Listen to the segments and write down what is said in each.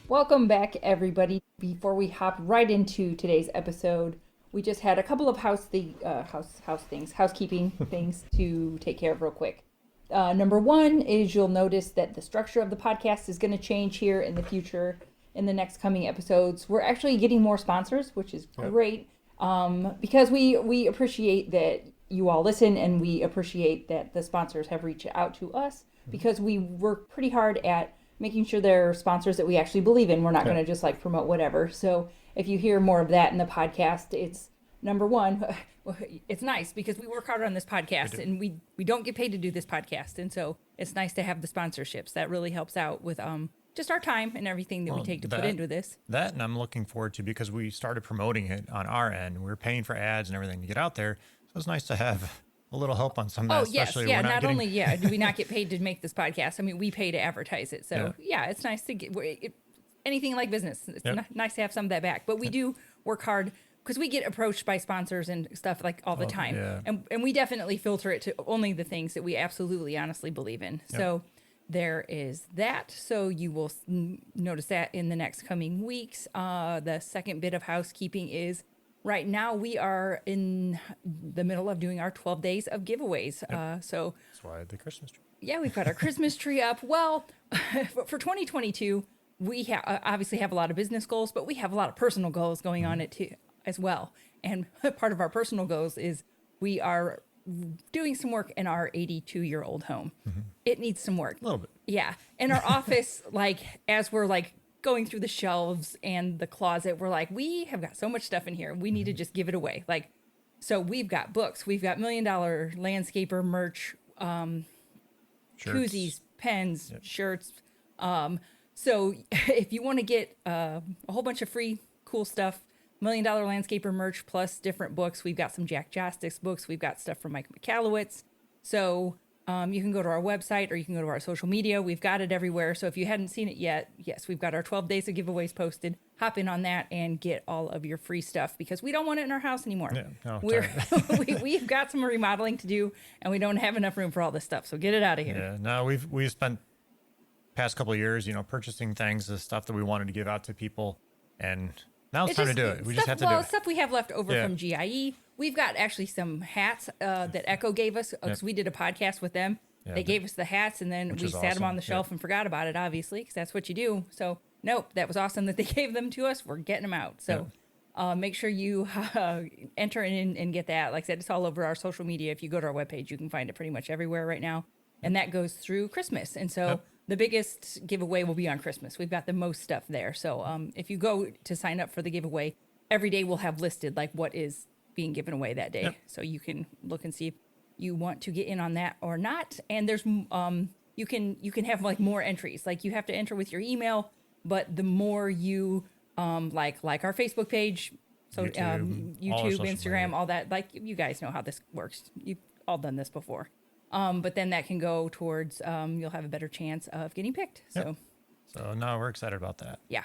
Welcome back, everybody. Before we hop right into today's episode, we just had a couple of housekeeping things to take care of real quick. Number one is you'll notice that the structure of the podcast is going to change here in the future. In the next coming episodes, we're actually getting more sponsors, which is great. Because we appreciate that you all listen, and we appreciate that the sponsors have reached out to us because we work pretty hard at making sure they're sponsors that we actually believe in. We're not going to just like promote whatever. So if you hear more of that in the podcast, it's number one. It's nice because we work hard on this podcast and we don't get paid to do this podcast. And so it's nice to have the sponsorships. That really helps out with just our time and everything that we take to put into this. That, and I'm looking forward to, because we started promoting it on our end. We're paying for ads and everything to get out there. So it's nice to have a little help on some of that. Oh, yes. Yeah. Not only do we not get paid to make this podcast, I mean, we pay to advertise it. So, yeah, it's nice to get anything like business. It's nice to have some of that back. But we do work hard because we get approached by sponsors and stuff like all the time. Yeah. And we definitely filter it to only the things that we absolutely, honestly believe in. Yep. So there is that. So you will notice that in the next coming weeks. The second bit of housekeeping is, right now, we are in the middle of doing our 12 days of giveaways. Yep. So that's why the Christmas tree. Yeah, we've got our Christmas tree up. Well, for 2022, we obviously have a lot of business goals, but we have a lot of personal goals going on it too as well. And part of our personal goals is we are doing some work in our 82-year-old home. Mm-hmm. It needs some work. A little bit. Yeah. In our office, as we're going through the shelves and the closet, we're like, we have got so much stuff in here. We need to just give it away. So we've got books, we've got $1 Million landscaper merch, koozies, pens, shirts. So if you want to get a whole bunch of free cool stuff, $1 Million landscaper merch plus different books. We've got some Jack Jostick's books. We've got stuff from Mike McAllowitz. So you can go to our website or you can go to our social media. We've got it everywhere. So if you hadn't seen it yet, yes, we've got our 12 days of giveaways posted. Hop in on that and get all of your free stuff because we don't want it in our house anymore. Yeah, we've got some remodeling to do and we don't have enough room for all this stuff. So get it out of here. Yeah, no, we've spent past couple of years, purchasing things, the stuff that we wanted to give out to people, and now it's time to do it. We just have to do it. Stuff we have left over from GIE. We've got actually some hats that Echo gave us because we did a podcast with them. Yeah, they gave us the hats, and then we sat them on the shelf and forgot about it, obviously, because that's what you do. So, nope, that was awesome that they gave them to us. We're getting them out. So make sure you enter in and get that. Like I said, it's all over our social media. If you go to our webpage, you can find it pretty much everywhere right now. And that goes through Christmas. And so the biggest giveaway will be on Christmas. We've got the most stuff there. So if you go to sign up for the giveaway, every day we'll have listed what is being given away that day. So you can look and see if you want to get in on that or not. And there's you can have more entries. You have to enter with your email, but the more you like our Facebook page, so YouTube, Instagram, all that, you guys know how this works. You've all done this before. But then that can go towards you'll have a better chance of getting picked. So no, we're excited about that. Yeah.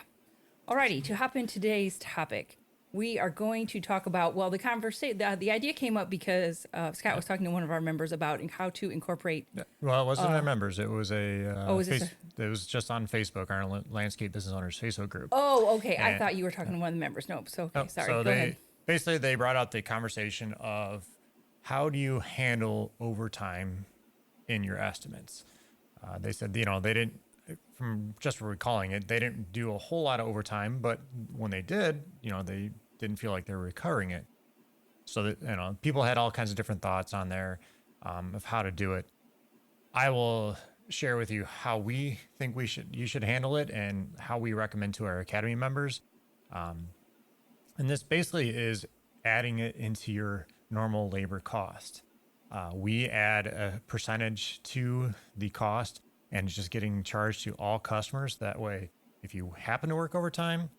Alrighty, to hop in today's topic, we are going to talk about, the conversation, the idea came up because Scott was talking to one of our members about how to incorporate. Well, it wasn't our members. It was it was just on Facebook, our Landscape Business Owners Facebook group. Oh, okay. And I thought you were talking to one of the members. Nope. So, okay, sorry. So go ahead. Basically, they brought out the conversation of how do you handle overtime in your estimates? They said, they didn't, from just recalling it, they didn't do a whole lot of overtime, but when they did, they didn't feel like they were recovering it. So that, people had all kinds of different thoughts on there of how to do it. I will share with you how we think you should handle it and how we recommend to our Academy members. And this basically is adding it into your normal labor cost. We add a percentage to the cost and it's just getting charged to all customers. That way, if you happen to work overtime,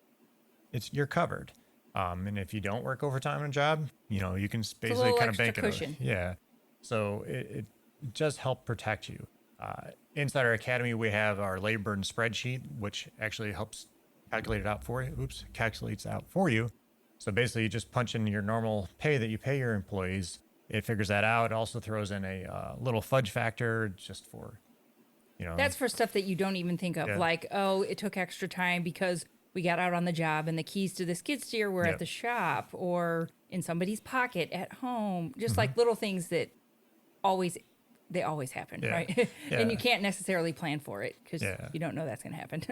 you're covered. And if you don't work overtime on a job, you can basically kind of bank it. Yeah. So it just help protect you. Inside our Academy, we have our labor burden spreadsheet, which actually helps calculates out for you. So basically, you just punch in your normal pay that you pay your employees. It figures that out. It also throws in a little fudge factor just for That's for stuff that you don't even think of, like, oh, it took extra time because we got out on the job and the keys to the skid steer were at the shop or in somebody's pocket at home. Just like little things that always happen, right? And you can't necessarily plan for it because you don't know that's going to happen.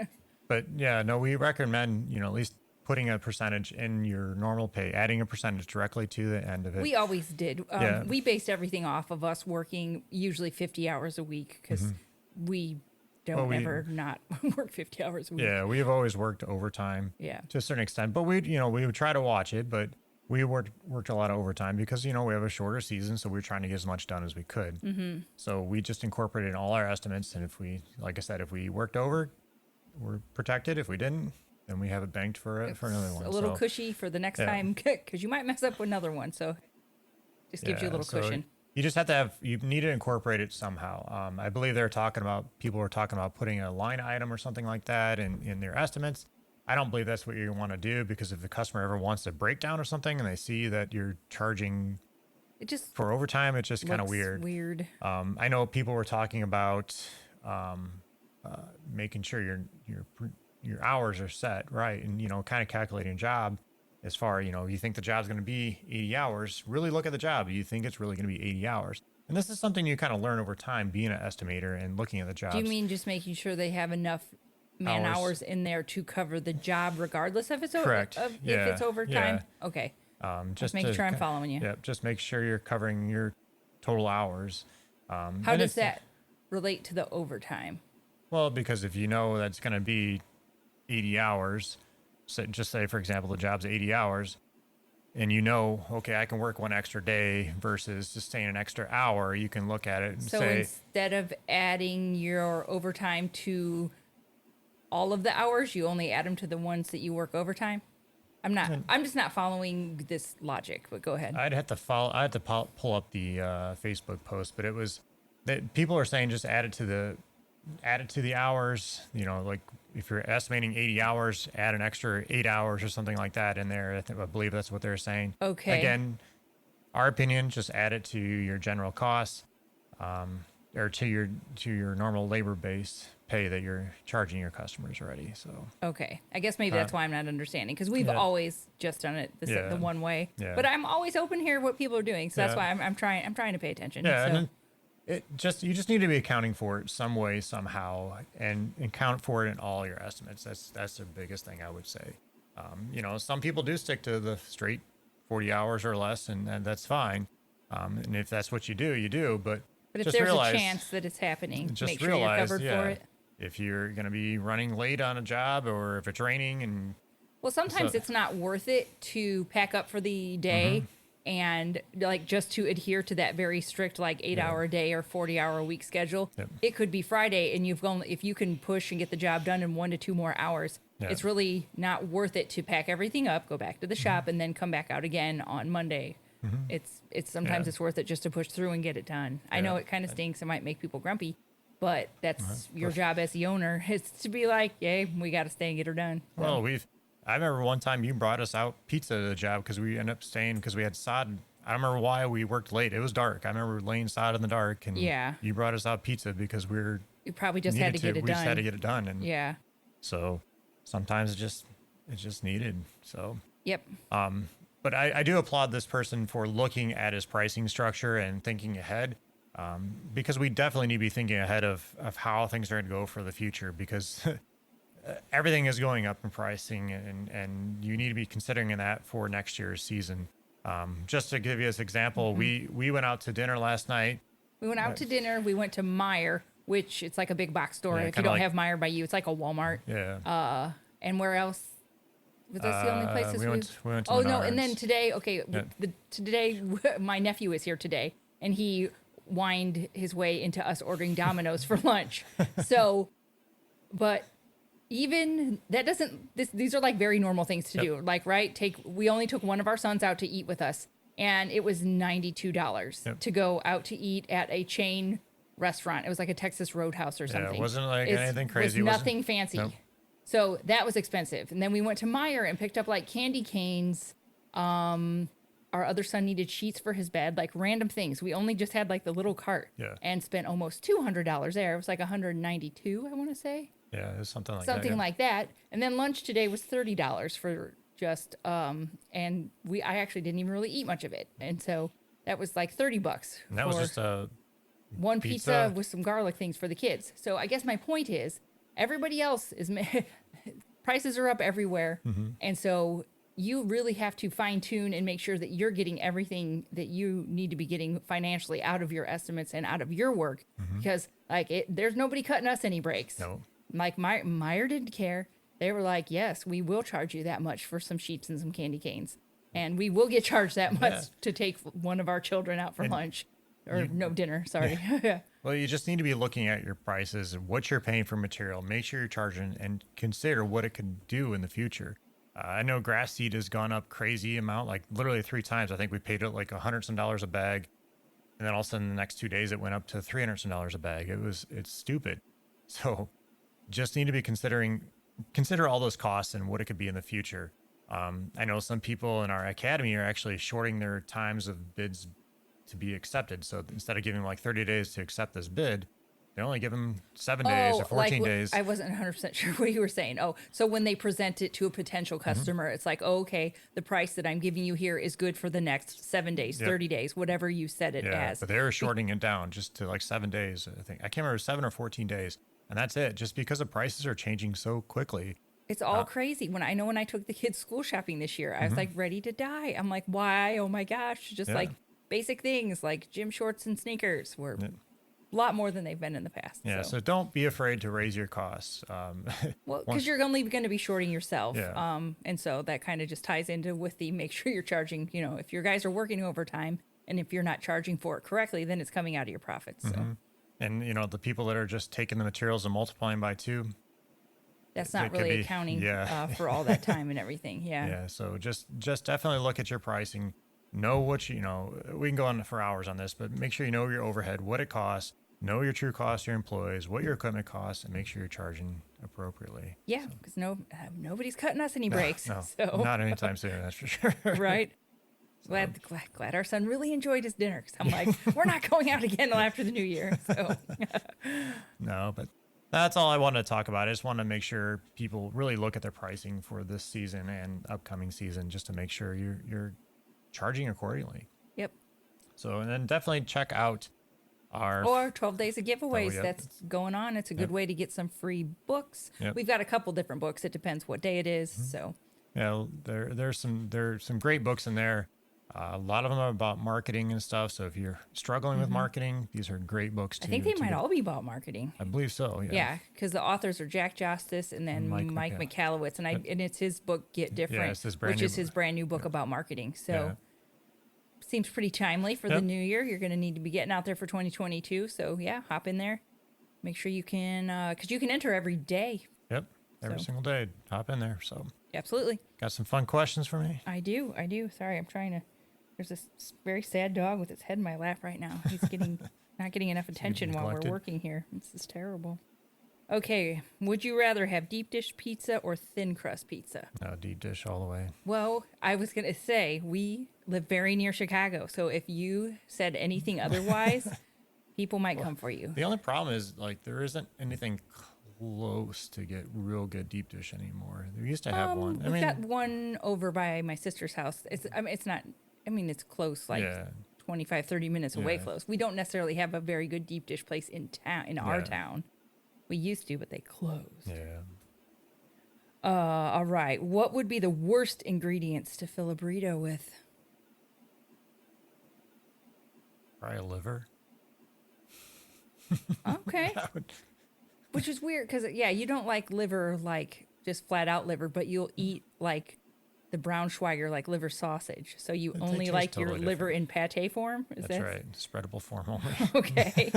But we recommend, at least putting a percentage in your normal pay, adding a percentage directly to the end of it. We always did. We based everything off of us working usually 50 hours a week because we don't ever not work 50 hours a week. Yeah, we've always worked overtime to a certain extent, but we would try to watch it, but we worked a lot of overtime because, we have a shorter season, so we were trying to get as much done as we could. So we just incorporated in all our estimates, and if we worked over, we're protected. If we didn't, then we have it banked for another one. A little cushy for the next time because you might mess up with another one. So just gives you a little cushion. You just you need to incorporate it somehow. I believe people were talking about putting a line item or something like that in their estimates. I don't believe that's what you want to do because if the customer ever wants a breakdown or something and they see that you're charging for overtime, it's just kind of weird. I know people were talking about making sure your hours are set right and kind of calculating a job as far you think the job's going to be 80 hours, really look at the job. You think it's really going to be 80 hours, and this is something you kind of learn over time being an estimator and looking at the jobs. Do you mean just making sure they have enough man hours in there to cover the job regardless if it's correct if it's overtime? Okay, just making sure I'm following you. Just make sure you're covering your total hours. How does that relate to the overtime? Well, because if you know that's going to be 80 hours, so just say, for example, the job's 80 hours, and okay, I can work one extra day versus just staying an extra hour, you can look at it and say... instead of adding your overtime to all of the hours, you only add them to the ones that you work overtime? I'm just not following this logic, but go ahead. I had to pull up the Facebook post, but it was that people are saying just add it to the hours, like if you're estimating 80 hours, add an extra 8 hours or something like that in there. I believe that's what they're saying. Okay. Again, our opinion, just add it to your general costs, or to your normal labor base pay that you're charging your customers already. So. Okay. I guess maybe that's why I'm not understanding because we've always just done it the one way. Yeah. But I'm always open to hear what people are doing. So that's why I'm trying to pay attention. Yeah. So. And you just need to be accounting for it some way, somehow, and account for it in all your estimates. That's the biggest thing I would say. Some people do stick to the straight 40 hours or less, and that's fine. And if that's what you do, you do. But if there's a chance that it's happening, make sure you're covered for it. If you're going to be running late on a job or if it's raining well, sometimes it's not worth it to pack up for the day. And just to adhere to that very strict 8-hour day or 40-hour a week schedule. It could be Friday and if you can push and get the job done in 1 to 2 more hours, it's really not worth it to pack everything up, go back to the shop, and then come back out again on Monday. It's sometimes it's worth it just to push through and get it done. I know it kind of stinks. It might make people grumpy, but that's your job as the owner is to be like, yay, we got to stay and get her done. Well, I remember one time you brought us out pizza to the job because we ended up staying because we had sod. I don't remember why we worked late. It was dark. I remember laying sod in the dark, and you brought us out pizza because you probably just had to get it done. We just had to get it done, and so sometimes it's just needed. So yep. But I do applaud this person for looking at his pricing structure and thinking ahead, because we definitely need to be thinking ahead of how things are going to go for the future because. Everything is going up in pricing, and you need to be considering that for next year's season. Just to give you this example, we went out to dinner last night. We went out to dinner. We went to Meijer, which it's like a big box store. If you don't have Meijer by you, it's like a Walmart. Yeah. And where else? Was that the only places we went to Oh Menards. no! And then today, today my nephew is here today, and he whined his way into us ordering Domino's for lunch. So, but. Even that these are very normal things to do. We only took one of our sons out to eat with us, and it was $92 to go out to eat at a chain restaurant. It was like a Texas Roadhouse or something. Yeah, it wasn't anything crazy. It was nothing fancy. Nope. So that was expensive. And then we went to Meijer and picked up candy canes, our other son needed sheets for his bed, like random things. We only just had like the little cart and spent almost $200 there. It was like 192, I want to say. Yeah, it was something like something like that. And then lunch today was $30 for just and I actually didn't even really eat much of it. And so that was like $30. And that was just one pizza with some garlic things for the kids. So I guess my point is everybody else is prices are up everywhere. And so you really have to fine tune and make sure that you're getting everything that you need to be getting financially out of your estimates and out of your work, because like there's nobody cutting us any breaks. No. Like Meyer didn't care. They were like, yes, we will charge you that much for some sheets and some candy canes. And we will get charged that much to take one of our children out for lunch or dinner. Sorry. Yeah. Well, you just need to be looking at your prices and what you're paying for material. Make sure you're charging and consider what it could do in the future. I know grass seed has gone up crazy amount, like literally 3 times. I think we paid it like $100 some a bag. And then all of a sudden the next 2 days it went up to $300 some a bag. It's stupid. So just need to be consider all those costs and what it could be in the future. I know some people in our academy are actually shorting their times of bids to be accepted. So instead of giving like 30 days to accept this bid, they only give them 7 days or 14 days. I wasn't 100% sure what you were saying. Oh, so when they present it to a potential customer, it's like, oh, okay, the price that I'm giving you here is good for the next 7 days, 30 days, whatever you said it as. But they were shorting it down just to like 7 days. I think I can't remember 7 or 14 days. And that's it, just because the prices are changing so quickly. It's all crazy. When I took the kids school shopping this year, I was like ready to die. I'm like, why? Oh my gosh. Just like basic things like gym shorts and sneakers were a lot more than they've been in the past. Yeah. So don't be afraid to raise your costs. Well, because you're only going to be shorting yourself. Yeah. And so that kind of just ties into with the make sure you're charging, if your guys are working overtime and if you're not charging for it correctly, then it's coming out of your profits. So. And, the people that are just taking the materials and multiplying by 2. That's not really accounting for all that time and everything. Yeah. Yeah. So just definitely look at your pricing. Know what we can go on for hours on this, but make sure you know your overhead, what it costs, know your true cost, your employees, what your equipment costs, and make sure you're charging appropriately. Yeah. Because nobody's cutting us any breaks. No, so. Not anytime soon. That's for sure. Right. Glad our son really enjoyed his dinner. Cause I'm like, we're not going out again until after the new year. So. No, but that's all I wanted to talk about. I just want to make sure people really look at their pricing for this season and upcoming season, just to make sure you're charging accordingly. Yep. So, and then definitely check out our 12 days of giveaways that's going on. It's a good way to get some free books. We've got a couple different books. It depends what day it is. So. Yeah, there's some great books in there. A lot of them are about marketing and stuff. So if you're struggling with marketing, these are great books too. I think they might all be about marketing. I believe so. Yeah. Yeah, because the authors are Jack Justice and then Mike McAllowitz, and it's his book Get Different, which is his brand new book about marketing. So seems pretty timely for the new year. You're going to need to be getting out there for 2022. So hop in there. Make sure you can, because you can enter every day. Yep, every single day. Hop in there. So absolutely. Got some fun questions for me? I do. Sorry, I'm trying to. There's this very sad dog with its head in my lap right now. He's not getting enough attention while we're working here. This is terrible. Okay, would you rather have deep dish pizza or thin crust pizza? No, deep dish all the way. Well, I was going to say, we live very near Chicago, so if you said anything otherwise, people might come for you. The only problem is, there isn't anything close to get real good deep dish anymore. There used to have one. We've got one over by my sister's house. It's not... it's close, 25, 30 minutes away close. We don't necessarily have a very good deep dish place in our town. We used to, but they closed. Yeah. All right. What would be the worst ingredients to fill a burrito with? Probably a liver. Okay. Which is weird because, you don't like liver, just flat out liver, but you'll eat, the Braunschweiger, liver sausage. So you only like totally your liver in pate form? That's right. Spreadable form only. Okay.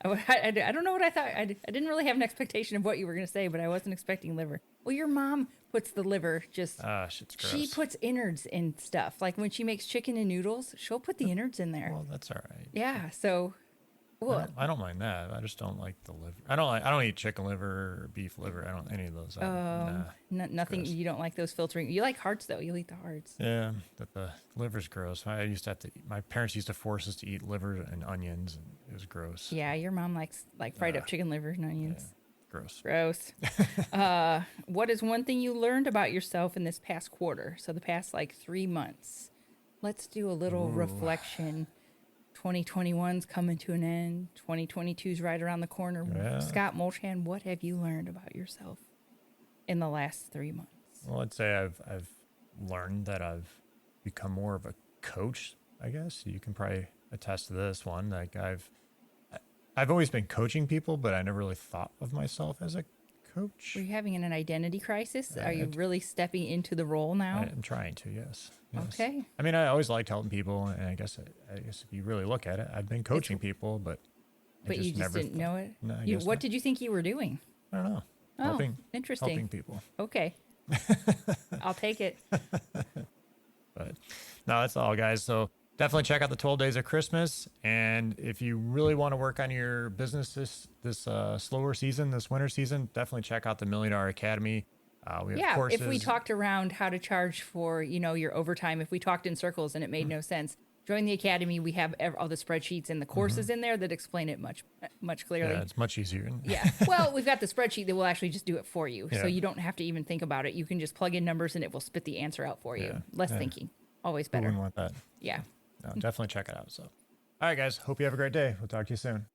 I don't know what I thought. I didn't really have an expectation of what you were going to say, but I wasn't expecting liver. Well, your mom puts the liver shit's gross. She puts innards in stuff. Like when she makes chicken and noodles, she'll put the innards in there. Well, that's all right. Yeah. So Well, I don't mind that. I just don't like the liver. I don't eat chicken liver or beef liver. I don't any of those. Nah, nothing. gross. You don't like those filtering. You like hearts though. You'll eat the hearts. Yeah, but the liver's gross. I used to have to. My parents used to force us to eat liver and onions, and it was gross. Yeah, your mom likes like fried up chicken liver and onions. Yeah, gross. Gross. What is one thing you learned about yourself in this past quarter? So the past like 3 months. Let's do a little reflection. 2021's coming to an end. 2022's right around the corner. Yeah. Scott Molchan, what have you learned about yourself in the last 3 months? Well, I'd say I've learned that I've become more of a coach. I guess you can probably attest to this one. Like I've always been coaching people, but I never really thought of myself as a coach. Were you having an identity crisis? Are you really stepping into the role now? I'm trying to, yes. Okay. I mean, I always liked helping people, and I guess if you really look at it, I've been coaching people, but you just never didn't know it. No, What not. did you think you were doing? I don't know. Oh, interesting. Helping people. Okay. I'll take it. But no, that's all, guys. So definitely check out the 12 Days of Christmas. And if you really want to work on your business this slower season, this winter season, definitely check out the $1 Million Academy. We have courses. If we talked around how to charge for, your overtime, if we talked in circles and it made no sense, join the academy. We have all the spreadsheets and the courses in there that explain it much clearly. Yeah, it's much easier. Yeah. Well, we've got the spreadsheet that will actually just do it for you. Yeah. So you don't have to even think about it. You can just plug in numbers and it will spit the answer out for you. Yeah. Less thinking. Always Who better. wouldn't want that? Yeah. No, definitely check it out. So, all right, guys. Hope you have a great day. We'll talk to you soon.